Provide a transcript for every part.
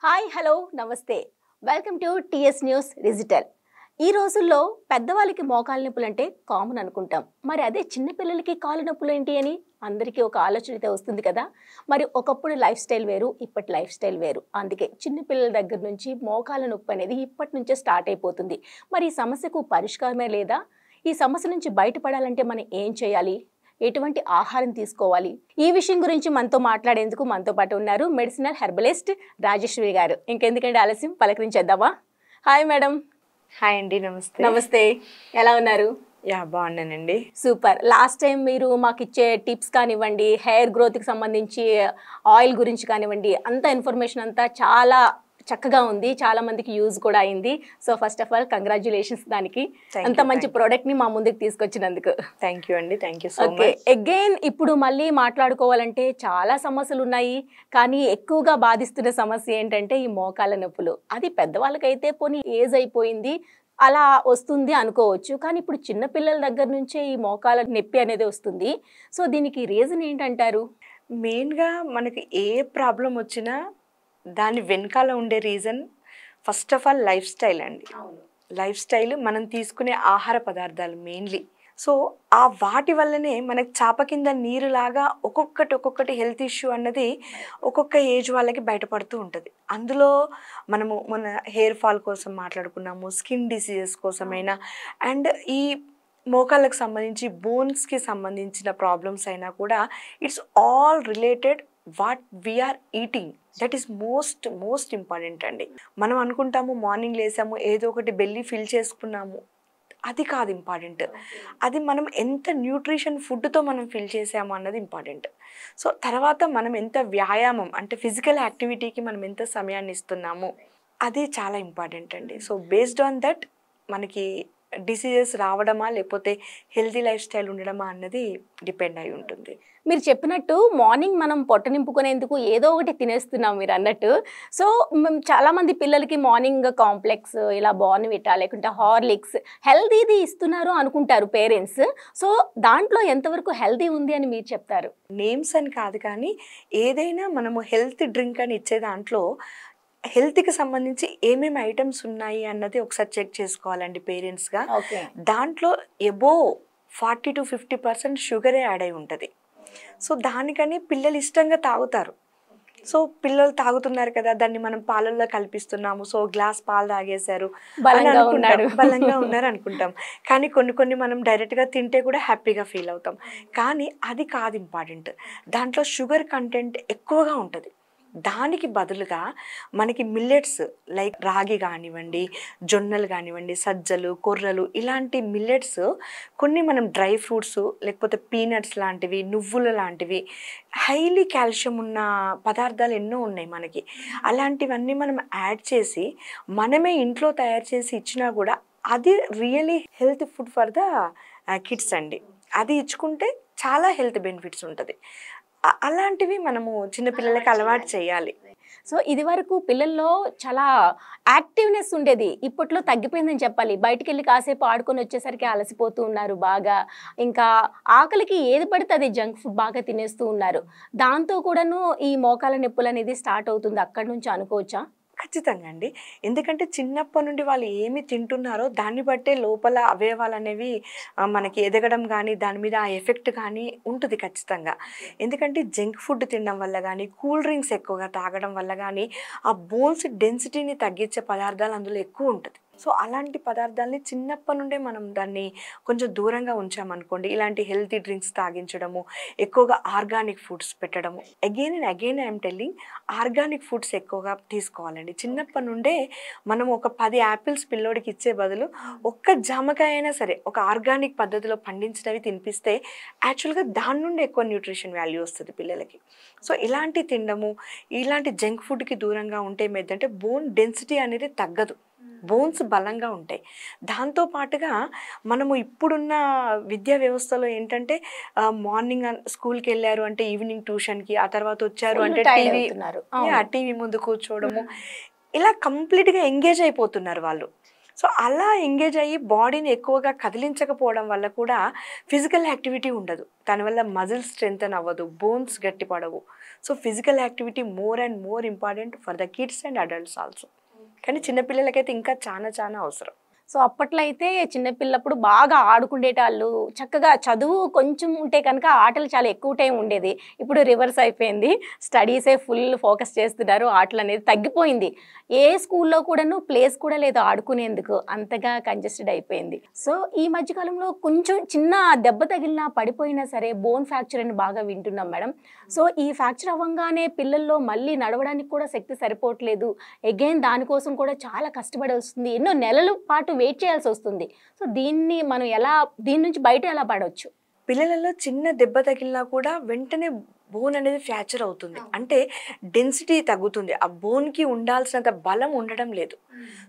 Hi hello నమస్తే welcome to TS news digital. ఈ రోజుల్లో పెద్దవాళ్ళకి మోకాలు నొప్పులు అంటే కామన్ అనుకుంటాం. మరి అదే చిన్నపిల్లలకి కాలు నొప్పులు ఏంటి అని అందరికీ ఒక ఆలోచన అయితే వస్తుంది కదా. మరి ఒకప్పుడు లైఫ్ స్టైల్ వేరు, ఇప్పటి లైఫ్ స్టైల్ వేరు. అందుకే చిన్నపిల్లల దగ్గర నుంచి మోకాలు నొప్పి అనేది ఇప్పటి నుంచే స్టార్ట్ అయిపోతుంది. మరి ఈ సమస్యకు పరిష్కారమే లేదా? ఈ సమస్య నుంచి బయటపడాలంటే మనం ఏం చేయాలి? ఎటువంటి ఆహారం తీసుకోవాలి? ఈ విషయం గురించి మనతో మాట్లాడేందుకు మనతో పాటు ఉన్నారు మెడిసినల్ హెర్బలిస్ట్ రాజేశ్వరి గారు. ఇంకెందుకంటే ఆలస్యం, పలకరించేద్దామా? Hi madam. హాయ్ అండి, నమస్తే. నమస్తే, ఎలా ఉన్నారు? బాగున్నానండి. సూపర్. లాస్ట్ టైం మీరు మాకు ఇచ్చే టిప్స్ కానివ్వండి, హెయిర్ గ్రోత్కి సంబంధించి ఆయిల్ గురించి కానివ్వండి, అంత ఇన్ఫర్మేషన్ అంతా చాలా చక్కగా ఉంది, చాలా మందికి యూజ్ కూడా అయింది. So first of all congratulations దానికి, అంత మంచి ప్రోడక్ట్ ని మా ముందుకు తీసుకొచ్చినందుకు. థ్యాంక్ యూ అండి, thank you so much. Again ఇప్పుడు మళ్ళీ మాట్లాడుకోవాలంటే చాలా సమస్యలు ఉన్నాయి, కానీ ఎక్కువగా బాధిస్తున్న సమస్య ఏంటంటే ఈ మోకాళ్ళ నొప్పులు. అది పెద్దవాళ్ళకైతే పోనీ ఏజ్ అయిపోయింది అలా వస్తుంది అనుకోవచ్చు, కానీ ఇప్పుడు చిన్నపిల్లల దగ్గర నుంచే ఈ మోకాళ్ళ నొప్పి అనేది వస్తుంది. సో దీనికి రీజన్ ఏంటంటారు? మెయిన్గా మనకి ఏ ప్రాబ్లం వచ్చినా దాని వెనకాల ఉండే reason first of all life style అండి. లైఫ్ స్టైల్, మనం తీసుకునే ఆహార పదార్థాలు మెయిన్లీ. సో ఆ వాటి వల్లనే మనకి చాప కింద నీరులాగా ఒక్కొక్కటి హెల్త్ ఇష్యూ అన్నది ఒక్కొక్క ఏజ్ వాళ్ళకి బయటపడుతూ ఉంటుంది. అందులో మనము మన హెయిర్ ఫాల్ కోసం మాట్లాడుకున్నాము, స్కిన్ డిసీజెస్ కోసమైనా, అండ్ ఈ మోకాళ్ళకు సంబంధించి బోన్స్కి సంబంధించిన ప్రాబ్లమ్స్ అయినా కూడా it's all related what we are eating. That is most important అండి. మనం అనుకుంటాము మార్నింగ్ లేసాము ఏదో ఒకటి బెల్లీ ఫిల్ చేసుకున్నాము, అది కాదు ఇంపార్టెంట్. అది మనం ఎంత న్యూట్రిషన్ ఫుడ్తో మనం ఫిల్ చేసాము అన్నది ఇంపార్టెంట్. సో తర్వాత మనం ఎంత వ్యాయామం అంటే ఫిజికల్ యాక్టివిటీకి మనం ఎంత సమయాన్ని ఇస్తున్నాము, అది చాలా ఇంపార్టెంట్ అండి. సో బేస్డ్ ఆన్ దట్ మనకి డిసీజెస్ రావడమా లేకపోతే హెల్తీ లైఫ్ స్టైల్ ఉండడమా అన్నది డిపెండ్ అయి ఉంటుంది. మీరు చెప్పినట్టు మార్నింగ్ మనం పొట్ట నింపుకునేందుకు ఏదో ఒకటి తినేస్తున్నాం మీరు అన్నట్టు. సో చాలామంది పిల్లలకి మార్నింగ్ కాంప్లెక్స్, ఇలా బోర్న్విటా లేకుంటే హార్లిక్స్ హెల్తీది ఇస్తున్నారు అనుకుంటారు పేరెంట్స్. సో దాంట్లో ఎంతవరకు హెల్తీ ఉంది అని మీరు చెప్తారు? నేమ్స్ అని కాదు, కానీ ఏదైనా మనము హెల్త్ డ్రింక్ అని ఇచ్చే దాంట్లో హెల్త్కి సంబంధించి ఏమేమి ఐటమ్స్ ఉన్నాయి అన్నది ఒకసారి చెక్ చేసుకోవాలండి పేరెంట్స్గా. దాంట్లో ఎబోవ్ 40 to 50% షుగరే యాడ్ అయి ఉంటుంది. సో దానికని పిల్లలు ఇష్టంగా తాగుతారు. సో పిల్లలు తాగుతున్నారు కదా, దాన్ని మనం పాలల్లో కల్పిస్తున్నాము, సో గ్లాస్ పాలు తాగేశారు, బలంగా ఉన్నారు అనుకుంటాం. కానీ కొన్ని మనం డైరెక్ట్గా తింటే కూడా హ్యాపీగా ఫీల్ అవుతాం. కానీ అది కాదు ఇంపార్టెంట్. దాంట్లో షుగర్ కంటెంట్ ఎక్కువగా ఉంటుంది. దానికి బదులుగా మనకి మిల్లెట్స్ లైక్ రాగి కానివ్వండి, జొన్నలు కానివ్వండి, సజ్జలు, కొర్రలు, ఇలాంటి మిల్లెట్స్ కొన్ని మనం డ్రై ఫ్రూట్స్ లేకపోతే పీనట్స్ లాంటివి, నువ్వుల లాంటివి హైలీ కాల్షియం ఉన్న పదార్థాలు ఎన్నో ఉన్నాయి మనకి. అలాంటివన్నీ మనం యాడ్ చేసి మనమే ఇంట్లో తయారు చేసి ఇచ్చినా కూడా అది really health food for the kids అండి. అది ఇచ్చుకుంటే చాలా హెల్త్ బెనిఫిట్స్ ఉంటుంది. అలాంటివి మనము చిన్నపిల్లలకి అలవాటు చేయాలి. సో ఇది వరకు పిల్లల్లో చాలా యాక్టివ్నెస్ ఉండేది, ఇప్పట్లో తగ్గిపోయిందని చెప్పాలి. బయటికి వెళ్ళి కాసేపు ఆడుకొని వచ్చేసరికి అలసిపోతూ ఉన్నారు బాగా. ఇంకా ఆకలికి ఏది పడితే అది జంక్ ఫుడ్ బాగా తినేస్తూ ఉన్నారు. దాంతో కూడాను ఈ మోకాల నొప్పులు అనేది స్టార్ట్ అవుతుంది అక్కడి నుంచి అనుకోవచ్చా? ఖచ్చితంగా అండి. ఎందుకంటే చిన్నప్పటి నుండి వాళ్ళు ఏమి తింటున్నారో దాన్ని బట్టే లోపల అవయవాలు అనేవి మనకి ఎదగడం కానీ దాని మీద ఆ ఎఫెక్ట్ కానీ ఉంటుంది ఖచ్చితంగా. ఎందుకంటే జంక్ ఫుడ్ తినడం వల్ల కానీ, కూల్ డ్రింక్స్ ఎక్కువగా తాగడం వల్ల కానీ ఆ బోన్స్ డెన్సిటీని తగ్గించే పదార్థాలు అందులో ఎక్కువ ఉంటుంది. సో అలాంటి పదార్థాలని చిన్నప్పటి నుండే మనం దాన్ని కొంచెం దూరంగా ఉంచామనుకోండి, ఇలాంటి హెల్తీ డ్రింక్స్ తాగించడము, ఎక్కువగా ఆర్గానిక్ ఫుడ్స్ పెట్టడము. Again and again I'm telling, organic foods ఎక్కువగా తీసుకోవాలండి. చిన్నప్పటి నుండే మనం ఒక 10 యాపిల్స్ పిల్లోడికి ఇచ్చే బదులు ఒక్క జామకాయ అయినా సరే ఒక ఆర్గానిక్ పద్ధతిలో పండించినవి తినిపిస్తే యాక్చువల్గా దాని నుండి ఎక్కువ న్యూట్రిషన్ వాల్యూ వస్తుంది పిల్లలకి. సో ఇలాంటి తినడము, ఇలాంటి జంక్ ఫుడ్కి దూరంగా ఉంటే ఏమైందంటే బోన్ డెన్సిటీ అనేది తగ్గదు, బోన్స్ బలంగా ఉంటాయి. దాంతోపాటుగా మనము ఇప్పుడున్న విద్యా వ్యవస్థలో ఏంటంటే మార్నింగ్ స్కూల్కి వెళ్ళారు అంటే ఈవినింగ్ ట్యూషన్కి, ఆ తర్వాత వచ్చారు అంటే టీవీ ముందు కూర్చోవడము, ఇలా కంప్లీట్గా ఎంగేజ్ అయిపోతున్నారు వాళ్ళు. సో అలా ఎంగేజ్ అయ్యి బాడీని ఎక్కువగా కదిలించకపోవడం వల్ల కూడా ఫిజికల్ యాక్టివిటీ ఉండదు. దానివల్ల మజిల్ స్ట్రెంగ్తన్ అవ్వదు, బోన్స్ గట్టిపడవు. So physical activity more and more important for the kids and adults also. కానీ చిన్నపిల్లలకైతే ఇంకా చాలా చాలా అవసరం. సో అప్పట్లో అయితే చిన్నపిల్లప్పుడు బాగా ఆడుకునేటాళ్ళు, చక్కగా చదువు కొంచెం ఉంటే కనుక ఆటలు చాలా ఎక్కువ టైం ఉండేది. ఇప్పుడు రివర్స్ అయిపోయింది, స్టడీసే ఫుల్ ఫోకస్ చేస్తున్నారు, ఆటలు అనేది తగ్గిపోయింది. ఏ స్కూల్లో కూడాను ప్లేస్ కూడా లేదు ఆడుకునేందుకు, అంతగా కంజెస్టెడ్ అయిపోయింది. సో ఈ మధ్యకాలంలో కొంచెం చిన్న దెబ్బ తగిలినా పడిపోయినా సరే బోన్ ఫ్రాక్చర్ అని బాగా వింటున్నాం మేడం. సో ఈ ఫ్రాక్చర్ అవ్వగానే పిల్లల్లో మళ్ళీ నడవడానికి కూడా శక్తి సరిపోవట్లేదు, అగైన్ దానికోసం కూడా చాలా కష్టపడి వస్తుంది, ఎన్నో నెలల పాటు వెయిట్ చేయాల్సి వస్తుంది. సో దీన్ని మనం దీని నుంచి బయట ఎలా పడవచ్చు? పిల్లలలో చిన్న దెబ్బ తగిలినా కూడా వెంటనే బోన్ అనేది ఫ్రాక్చర్ అవుతుంది. అంటే డెన్సిటీ తగ్గుతుంది, ఆ బోన్కి ఉండాల్సినంత బలం ఉండడం లేదు.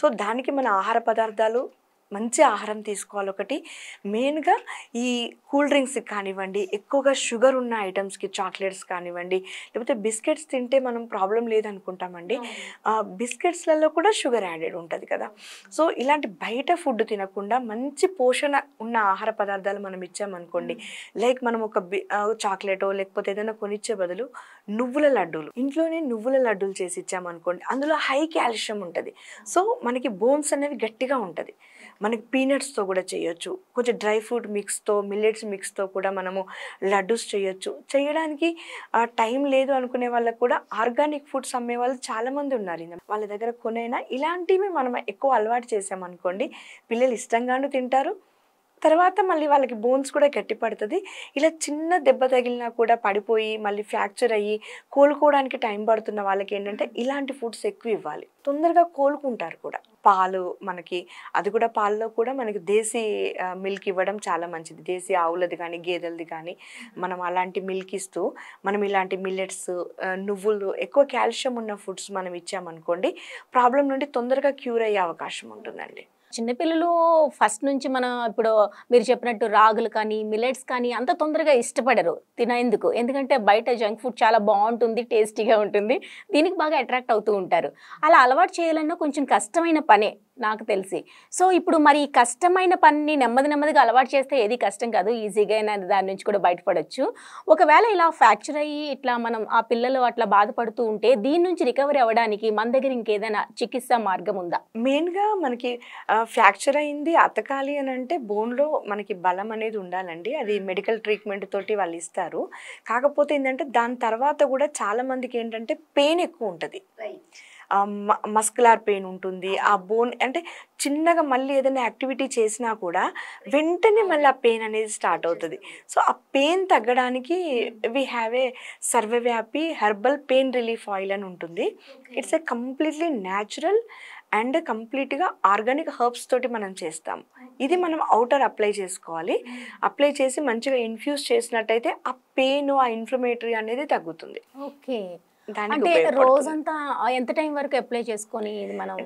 సో దానికి మన ఆహార పదార్థాలు, మంచి ఆహారం తీసుకోవాలి. ఒకటి మెయిన్గా ఈ కూల్ డ్రింక్స్కి కానివ్వండి, ఎక్కువగా షుగర్ ఉన్న ఐటమ్స్కి, చాక్లెట్స్ కానివ్వండి, లేకపోతే బిస్కెట్స్ తింటే మనం ప్రాబ్లం లేదనుకుంటామండి. బిస్కెట్స్లలో కూడా షుగర్ యాడెడ్ ఉంటుంది కదా. సో ఇలాంటి బయట ఫుడ్ తినకుండా మంచి పోషణ ఉన్న ఆహార పదార్థాలు మనం ఇచ్చామనుకోండి, లైక్ మనం ఒక చాక్లెటో లేకపోతే ఏదైనా కొనిచ్చే బదులు నువ్వుల లడ్డూలు, ఇంట్లోనే నువ్వుల లడ్డూలు చేసి ఇచ్చామనుకోండి, అందులో హై కాల్షియం ఉంటుంది. సో మనకి బోన్స్ అనేవి గట్టిగా ఉంటుంది. మనకి పీనట్స్తో కూడా చేయొచ్చు, కొంచెం డ్రై ఫ్రూట్ మిక్స్తో, మిల్లెట్స్ మిక్స్తో కూడా మనము లడ్డూస్ చేయొచ్చు. చేయడానికి టైం లేదు అనుకునే వాళ్ళకు కూడా ఆర్గానిక్ ఫుడ్స్ అమ్మే వాళ్ళు చాలామంది ఉన్నారు. వాళ్ళ దగ్గర కొనైనా ఇలాంటివి మనం ఎక్కువ అలవాటు చేసామనుకోండి, పిల్లలు ఇష్టంగాను తింటారు, తర్వాత మళ్ళీ వాళ్ళకి బోన్స్ కూడా గట్టి పడుతుంది. ఇలా చిన్న దెబ్బ తగిలినా కూడా పడిపోయి మళ్ళీ ఫ్రాక్చర్ అయ్యి కోలుకోవడానికి టైం పడుతున్న వాళ్ళకి ఏంటంటే ఇలాంటి ఫుడ్స్ ఎక్కువ ఇవ్వాలి, తొందరగా కోలుకుంటారు కూడా. పాలు మనకి, అది కూడా పాలలో కూడా మనకి దేశీ మిల్క్ ఇవ్వడం చాలా మంచిది. దేశీ ఆవులది కానీ గేదెలది కానీ మనం అలాంటి మిల్క్ ఇస్తూ మనం ఇలాంటి మిల్లెట్స్, నువ్వులు, ఎక్కువ కాల్షియం ఉన్న ఫుడ్స్ మనం ఇచ్చామనుకోండి, ప్రాబ్లం నుండి తొందరగా క్యూర్ అయ్యే అవకాశం ఉంటుందండి. చిన్నపిల్లలు ఫస్ట్ నుంచి మనం ఇప్పుడు మీరు చెప్పినట్టు రాగులు కానీ మిల్లెట్స్ కానీ అంత తొందరగా ఇష్టపడరు తినేందుకు, ఎందుకంటే బయట జంక్ ఫుడ్ చాలా బాగుంటుంది, టేస్టీగా ఉంటుంది, దీనికి బాగా అట్రాక్ట్ అవుతూ ఉంటారు. అలా అలవాటు చేయాలన్నా కొంచెం కష్టమైన పనే నాకు తెలిసి. సో ఇప్పుడు మరి ఈ కష్టమైన పనిని నెమ్మదిగా అలవాటు చేస్తే ఏది కష్టం కాదు, ఈజీగా దాని నుంచి కూడా బయటపడవచ్చు. ఒకవేళ ఇలా ఫ్రాక్చర్ అయ్యి ఇట్లా మనం ఆ పిల్లలు అట్లా బాధపడుతూ ఉంటే దీని నుంచి రికవరీ అవ్వడానికి మన దగ్గర ఇంకేదైనా చికిత్సా మార్గం ఉందా? మెయిన్గా మనకి ఫ్రాక్చర్ అయింది అతకాలి అని అంటే బోన్లో మనకి బలం అనేది ఉండాలండి. అది మెడికల్ ట్రీట్మెంట్ తోటి వాళ్ళు ఇస్తారు. కాకపోతే ఏంటంటే దాని తర్వాత కూడా చాలా మందికి ఏంటంటే పెయిన్ ఎక్కువ ఉంటుంది, మస్కులార్ పెయిన్ ఉంటుంది. ఆ బోన్ అంటే చిన్నగా మళ్ళీ ఏదైనా యాక్టివిటీ చేసినా కూడా వెంటనే మళ్ళీ ఆ పెయిన్ అనేది స్టార్ట్ అవుతుంది. సో ఆ పెయిన్ తగ్గడానికి వీ హ్యావ్ ఏ సర్వవ్యాపి హెర్బల్ పెయిన్ రిలీఫ్ ఆయిల్ అని ఉంటుంది. It's a completely natural and కంప్లీట్గా ఆర్గానిక్ హర్బ్స్ తోటి మనం చేస్తాం. ఇది మనం అవుటర్ అప్లై చేసుకోవాలి. అప్లై చేసి మంచిగా ఇన్ఫ్యూజ్ చేసినట్టయితే ఆ పెయిన్, ఆ ఇన్ఫ్లమేటరీ అనేది తగ్గుతుంది. ఓకే, దానికి అంటే రోజంతా ఎంత టైం వరకు అప్లై చేసుకొని మనం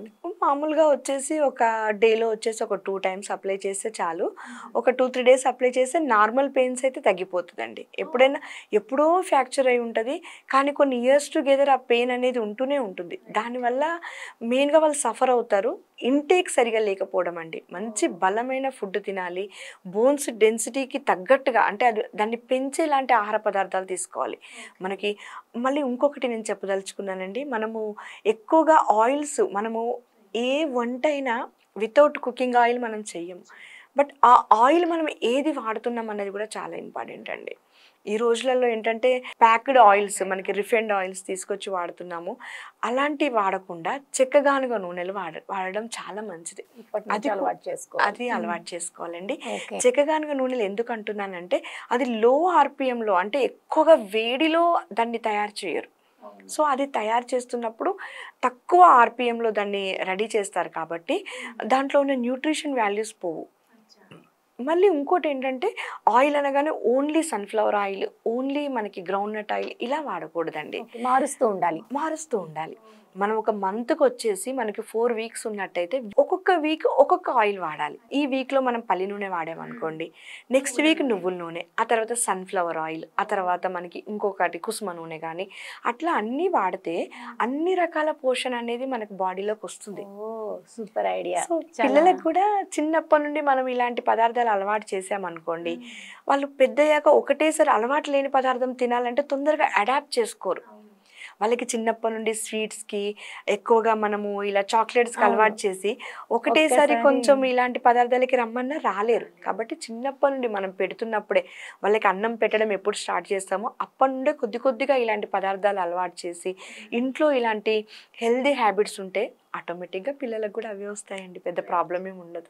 మామూలుగా వచ్చేసి ఒక డేలో వచ్చేసి ఒక 2 times అప్లై చేస్తే చాలు. ఒక 2-3 days అప్లై చేస్తే నార్మల్ పెయిన్స్ అయితే తగ్గిపోతుందండి. ఎప్పుడో ఫ్రాక్చర్ అయి ఉంటుంది, కానీ కొన్ని ఇయర్స్ టుగెదర్ ఆ పెయిన్ అనేది ఉంటూనే ఉంటుంది. దానివల్ల మెయిన్గా వాళ్ళు సఫర్ అవుతారు. ఇంటేక్ సరిగా లేకపోవడం అండి. మంచి బలమైన ఫుడ్ తినాలి, బోన్స్ డెన్సిటీకి తగ్గట్టుగా, అంటే దాన్ని పెంచేలాంటి ఆహార పదార్థాలు తీసుకోవాలి. మనకి మళ్ళీ ఇంకొకటి నేను చెప్పదలుచుకున్నానండి, మనము ఎక్కువగా ఆయిల్స్, మనము ఏ వంట అయినా వితౌట్ కుకింగ్ ఆయిల్ మనం చెయ్యము. బట్ ఆ ఆయిల్ మనం ఏది వాడుతున్నాం అనేది కూడా చాలా ఇంపార్టెంట్ అండి. ఈ రోజులలో ఏంటంటే ప్యాక్డ్ ఆయిల్స్, మనకి రిఫైన్డ్ ఆయిల్స్ తీసుకొచ్చి వాడుతున్నాము. అలాంటివి వాడకుండా చెక్కగానుగ నూనెలు వాడడం చాలా మంచిది. అది అలవాటు చేసుకోవాలండి. చెక్కగానుగ నూనెలు ఎందుకు అంటున్నానంటే అది లో ఆర్పిఎంలో, అంటే ఎక్కువగా వేడిలో దాన్ని తయారు చేయరు. సో అది తయారు చేస్తున్నప్పుడు తక్కువ ఆర్పిఎంలో దాన్ని రెడీ చేస్తారు కాబట్టి దాంట్లో ఉన్న న్యూట్రిషన్ వాల్యూస్ పోవు. మళ్ళీ ఇంకోటి ఏంటంటే ఆయిల్ అనగానే ఓన్లీ సన్ఫ్లవర్ ఆయిల్, ఓన్లీ మనకి గ్రౌండ్ నట్ ఆయిల్ ఇలా వాడకూడదండి, మారుస్తూ ఉండాలి. మనం ఒక మంత్కి వచ్చేసి మనకి 4 వీక్స్ ఉన్నట్టయితే ఒక్కొక్క వీక్ ఒక్కొక్క ఆయిల్ వాడాలి. ఈ వీక్లో మనం పల్లి నూనె వాడామనుకోండి, నెక్స్ట్ వీక్ నువ్వుల నూనె, ఆ తర్వాత సన్ఫ్లవర్ ఆయిల్, ఆ తర్వాత మనకి ఇంకొకటి కుసుమ నూనె కానీ అట్లా అన్నీ వాడితే అన్ని రకాల పోషణ అనేది మనకి బాడీలోకి వస్తుంది. ఓ సూపర్ ఐడియా. సో పిల్లలకు కూడా చిన్నప్పటి నుండి మనం ఇలాంటి పదార్థాలు అలవాటు చేసామనుకోండి, వాళ్ళు పెద్దయ్యాక ఒకటేసారి అలవాటు లేని పదార్థం తినాలంటే తొందరగా అడాప్ట్ చేసుకోరు. వాళ్ళకి చిన్నప్పటి నుండి స్వీట్స్కి ఎక్కువగా మనము ఇలా చాక్లెట్స్కి అలవాటు చేసి ఒకటేసారి కొంచెం ఇలాంటి పదార్థాలకి రమ్మన్నా రాలేరు. కాబట్టి చిన్నప్పటి నుండి మనం పెడుతున్నప్పుడే వాళ్ళకి అన్నం పెట్టడం ఎప్పుడు స్టార్ట్ చేస్తామో అప్పటి నుండే కొద్ది కొద్దిగా ఇలాంటి పదార్థాలు అలవాటు చేసి ఇంట్లో ఇలాంటి హెల్దీ హ్యాబిట్స్ ఉంటే ఆటోమేటిక్గా పిల్లలకు కూడా అవే వస్తాయండి, పెద్ద ప్రాబ్లం ఏమి ఉండదు.